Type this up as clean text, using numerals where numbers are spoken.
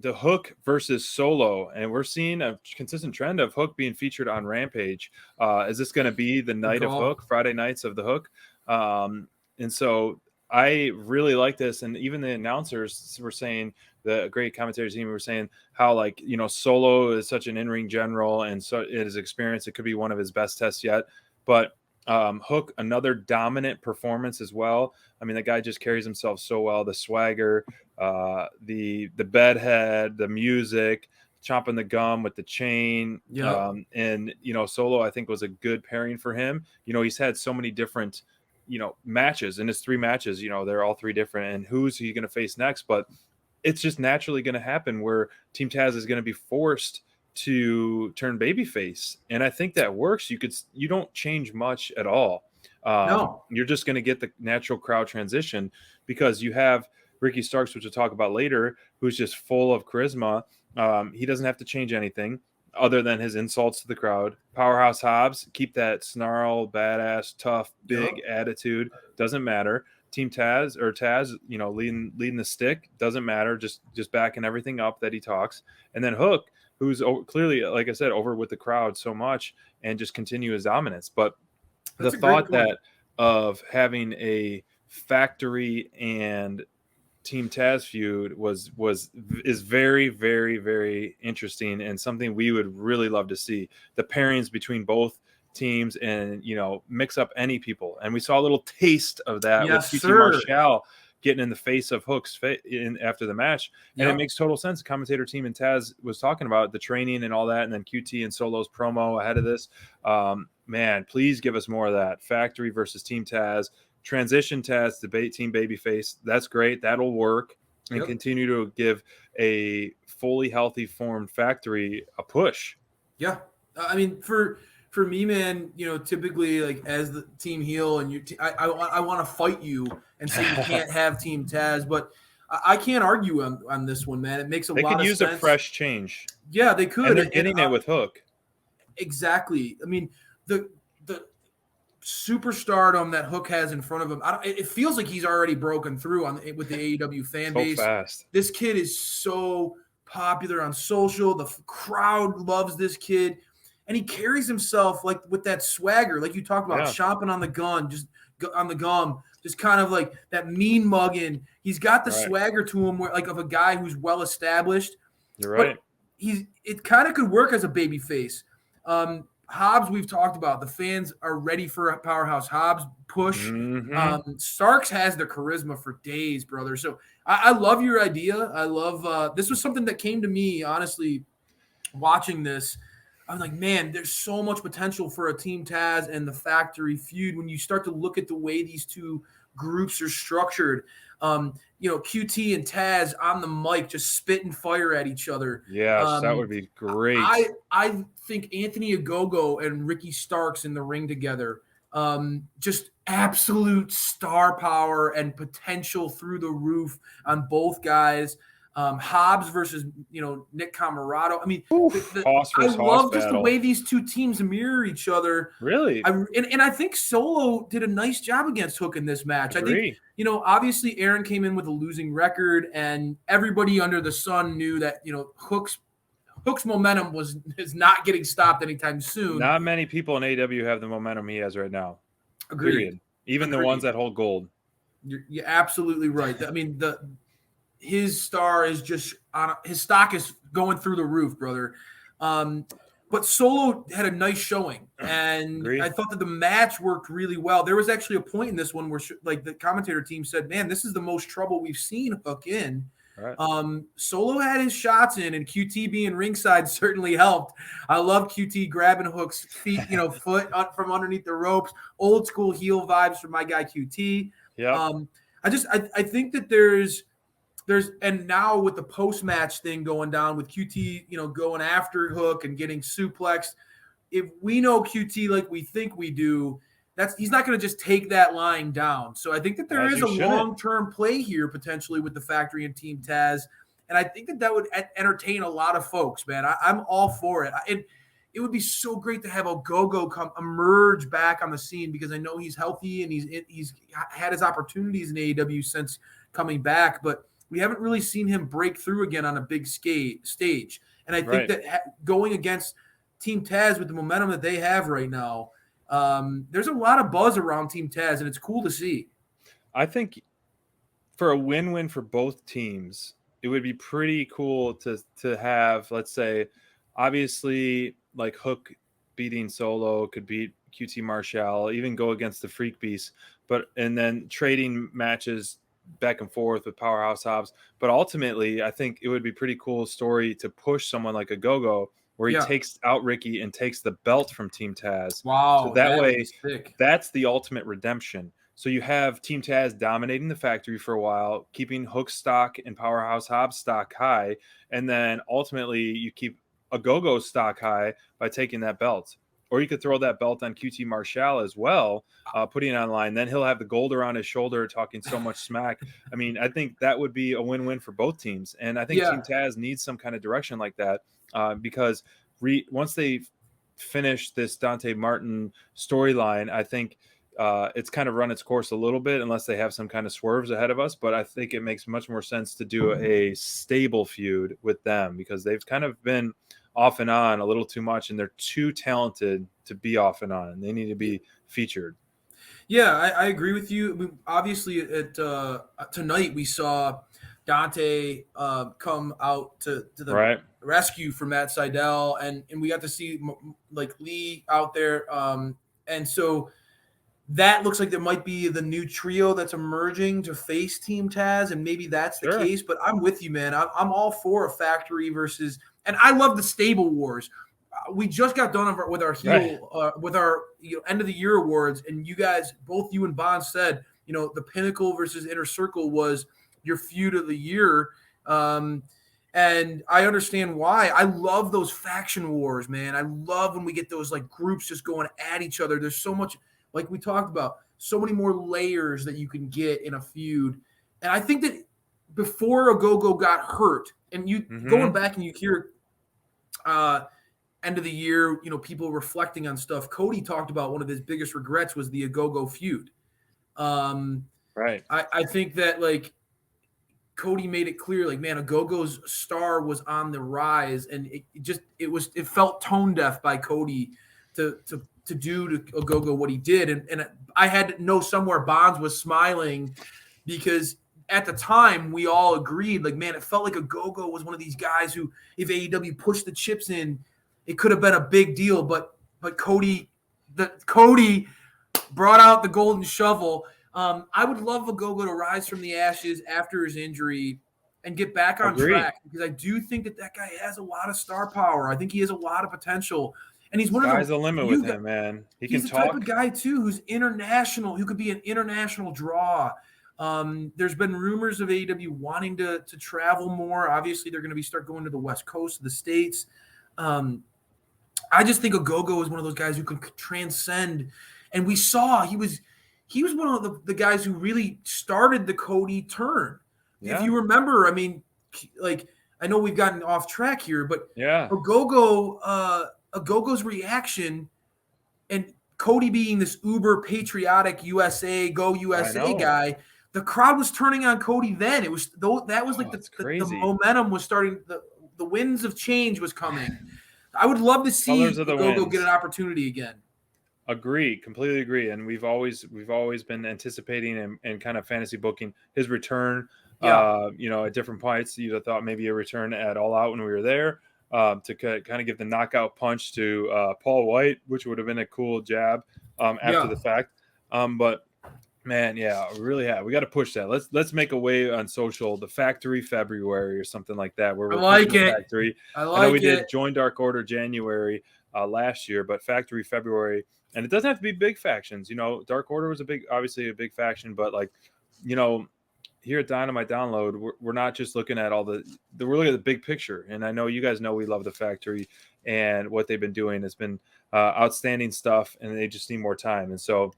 the Hook versus Solo, and we're seeing a consistent trend of Hook being featured on Rampage. Is this going to be the night of Hook, Friday nights of the Hook? And so I really like this, and even the announcers were saying, the great commentary team were saying how, like, you know, Solo is such an in-ring general, and so his experience, it could be one of his best tests yet. But Hook, another dominant performance as well. I mean, the guy just carries himself so well. The swagger, the bedhead, the music, chopping the gum with the chain. And, you know, Solo, I think, was a good pairing for him. You know, he's had so many different, you know, matches in his 3 matches. You know, they're all 3 different. And who's he going to face next? But it's just naturally going to happen where Team Taz is going to be forced to turn babyface, and I think that works. You don't change much at all. No, you're just going to get the natural crowd transition, because you have Ricky Starks, which we'll talk about later, who's just full of charisma. He doesn't have to change anything other than his insults to the crowd. Powerhouse Hobbs, keep that snarl, badass, tough, big attitude. Doesn't matter. Team Taz, you know, leading the stick, doesn't matter. Just backing everything up that he talks. And then Hook, who's clearly, like I said, over with the crowd so much, and just continue his dominance. But the thought that of having a Factory and Team Taz feud is very, very, very interesting, and something we would really love to see. The pairings between both teams, and, you know, mix up any people. And we saw a little taste of that with QT Marshall getting in the face of Hook's after the match. And it makes total sense. The commentator team and Taz was talking about the training and all that, and then QT and Solo's promo ahead of this. Man, please give us more of that. Factory versus Team Taz, transition Taz to Team Babyface. That's great. That'll work. And continue to give a fully healthy formed Factory a push. Yeah. I mean, for me, man, you know, typically, like, as the team heel, and I want to fight you and say you can't have Team Taz, but I can't argue on this one, man. It makes a lot of sense. They could use a fresh change. Yeah, they could. And they're getting it with Hook. Exactly. I mean, the superstardom that Hook has in front of him, it feels like he's already broken through with the AEW fan base. Fast. This kid is so popular on social. The crowd loves this kid. And he carries himself like with that swagger, like you talked about, chomping on the gun, just on the gum, just kind of like that mean mugging. He's got the swagger to him, like of a guy who's well established. You're right. But it kind of could work as a baby face. Hobbs, we've talked about. The fans are ready for a Powerhouse Hobbs push. Starks has the charisma for days, brother. So I love your idea. I love this was something that came to me, honestly, watching this. I'm like, man, there's so much potential for a Team Taz and the Factory feud when you start to look at the way these two groups are structured. You know, QT and Taz on the mic just spitting fire at each other. Yes, that would be great. I think Anthony Ogogo and Ricky Starks in the ring together, just absolute star power and potential through the roof on both guys. Hobbs versus, you know, Nick Camarado. I mean, I love just the way these two teams mirror each other. Really? And I think Solo did a nice job against Hook in this match. Agree. I think, you know, obviously Aaron came in with a losing record, and everybody under the sun knew that, you know, Hook's momentum is not getting stopped anytime soon. Not many people in AEW have the momentum he has right now. Agreed. Period. Even the ones that hold gold. You're absolutely right. I mean, his star is just his stock is going through the roof, brother. But Solo had a nice showing, and Agreed. I thought that the match worked really well. There was actually a point in this one where, like, the commentator team said, "Man, this is the most trouble we've seen Hook in." Right. Solo had his shots in, and QT being ringside certainly helped. I love QT grabbing Hook's feet, you know, foot from underneath the ropes. Old school heel vibes from my guy QT. Yeah. I think that there's and now with the post-match thing going down with QT, you know, going after Hook and getting suplexed, if we know QT like we think we do, he's not going to just take that lying down. So I think that there is a long-term play here potentially with the Factory and Team Taz, and I think that would entertain a lot of folks, man. I'm all for it. It would be so great to have Ogogo emerge back on the scene, because I know he's healthy and he's had his opportunities in AEW since coming back, but we haven't really seen him break through again on a big stage. And I think Right. that going against Team Taz with the momentum that they have right now, there's a lot of buzz around Team Taz, and it's cool to see. I think for a win-win for both teams, it would be pretty cool to have, let's say, obviously like Hook beating Solo could beat QT Marshall, even go against the Freak Beast, and then trading matches back and forth with Powerhouse Hobbs. But ultimately, I think it would be pretty cool story to push someone like a Go-Go where he Yeah. takes out Ricky and takes the belt from Team Taz. So Wow, that that would be way, sick. that's the ultimate redemption. So you have Team Taz dominating the factory for a while, keeping Hook stock and Powerhouse Hobbs stock high, and then ultimately you keep a Go-Go stock high by taking that belt. Or you could throw that belt on QT Marshall as well, putting it online. Then he'll have the gold around his shoulder talking so much smack. I mean, I think that would be a win-win for both teams. And I think Yeah. Team Taz needs some kind of direction like that because once they finish this Dante Martin storyline, I think it's kind of run its course a little bit unless they have some kind of swerves ahead of us. But I think it makes much more sense to do a stable feud with them because they've kind of been off and on a little too much, and they're too talented to be off and on. They need to be featured. Yeah, I agree with you. Obviously, at tonight we saw Dante come out to the Right. rescue from Matt Sydal, and we got to see like Lee out there, and so that looks like there might be the new trio that's emerging to face Team Taz, and maybe that's the Sure. case. But I'm with you, man. I'm all for a factory versus, and I love the stable wars. We just got done with our with our end of the year awards, and you guys, both you and Bond said, the Pinnacle versus Inner Circle was your feud of the year. And I understand why. I love those faction wars, man. I love when we get those like groups just going at each other. There's so much, like we talked about, so many more layers that you can get in a feud. And I think that before a Go-Go got hurt, and you going back and you hear end of the year, people reflecting on stuff. Cody talked about one of his biggest regrets was the Go-Go feud. Right. I think that like Cody made it clear, like, man, a Go-Go's star was on the rise, and it felt tone deaf by Cody to do to a Go-Go what he did, and I had to know somewhere Bonds was smiling because at the time we all agreed, like, man, it felt like a Go-Go was one of these guys who, if AEW pushed the chips in, it could have been a big deal, but Cody brought out the golden shovel. I would love a Go-Go to rise from the ashes after his injury and get back on track because I do think that guy has a lot of star power. I think he has a lot of potential, and he's one Sky's of the limit with him, man. He's the type of guy too who's international, who could be an international draw. There's been rumors of AEW wanting to travel more. Obviously, they're going to start going to the West Coast of the States. I just think a Go-Go is one of those guys who can transcend, and we saw he was one of the guys who really started the Cody turn. Yeah. If you remember, I mean, like, I know we've gotten off track here, but yeah, a Go-Go's reaction, and Cody being this uber patriotic USA guy, the crowd was turning on Cody then. It was that was like the momentum was starting, the winds of change was coming. I would love to see the Go-Go get an opportunity again. Completely agree. And we've always been anticipating and kind of fantasy booking his return. Yeah. At different points, you'd have thought maybe a return at All Out when we were there to kind of give the knockout punch to Paul White, which would have been a cool jab after the fact. But man, yeah, we really have. We got to push that. Let's make a wave on social, the Factory February or something like that. Where we're pushing the Factory. I know we did Join Dark Order January last year, but Factory February, and it doesn't have to be big factions. Dark Order was obviously a big faction, but like, here at Dynamite Download, we're not just looking at we're looking at the big picture. And I know you guys know we love the Factory, and what they've been doing has been outstanding stuff, and they just need more time. And so